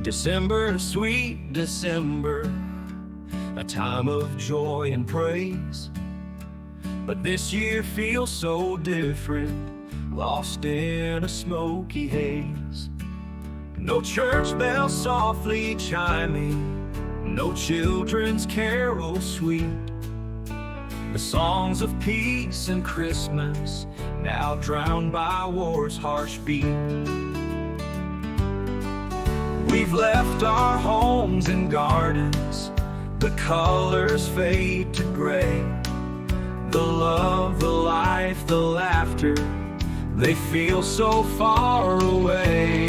December, sweet December, a time of joy and praise. But this year feels so different, lost in a smoky haze. No church bells softly chiming, no children's carol sweet. The songs of peace and Christmas now drowned by war's harsh beat. We've left our homes and gardens, the colors fade to gray. The love, the life, the laughter, they feel so far away.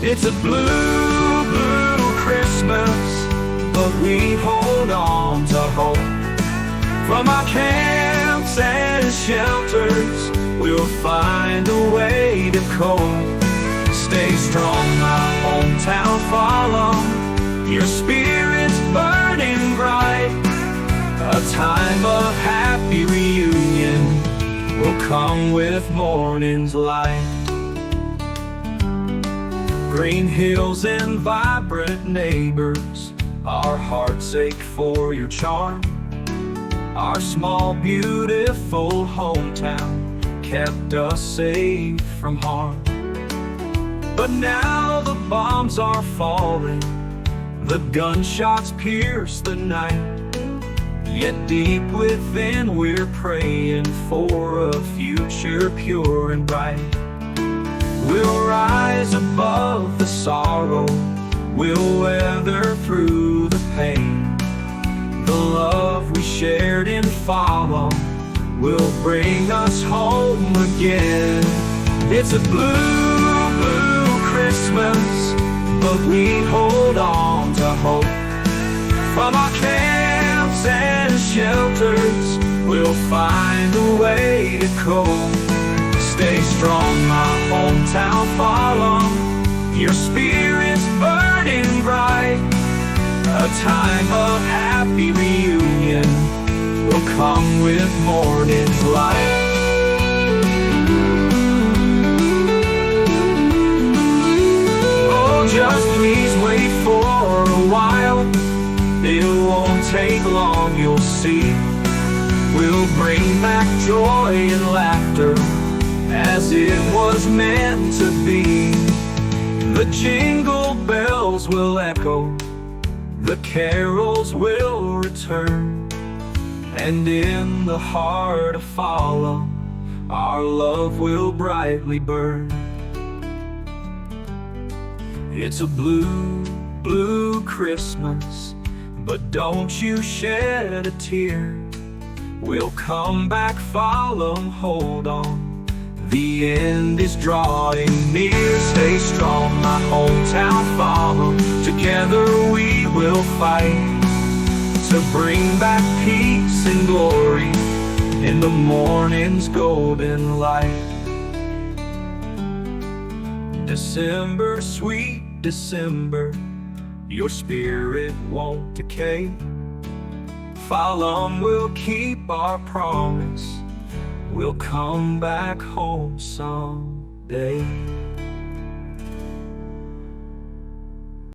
It's a blue, blue Christmas, but we hold on to hope. From our camps and shelters, we'll find a way to cope. Stay strong, my hometown, Falam, your spirit's burning bright. A time of happy reunion will come with morning's light. Green hills and vibrant neighbors, our hearts ache for your charm. Our small, beautiful hometown kept us safe from harm. But now the bombs are falling, the gunshots pierce the night. Yet deep within we're praying for a future pure and bright. We'll rise above the sorrow, we'll weather through the pain. The love we shared in Falam will bring us home again. It's a blue, blue Christmas, but we hold on to hope. From our camps and shelters, we'll find a way to cope. Stay strong, my hometown, Falam, your spirit's burning bright. A time of happy reunion will come with morning's light. Oh, just please wait for a while, it won't take long, you'll see. We'll bring back joy and laughter as it was meant to be. The jingle bells will echo, the carols will return, and in the heart of Falam, our love will brightly burn. It's a blue, blue Christmas, but don't you shed a tear. We'll come back, Falam, hold on, the end is drawing near. Stay strong, my hometown, Falam, together we will fight to bring back peace and glory in the morning's golden light. December, sweet December, your spirit won't decay. Falam will keep our promise, we'll come back home someday.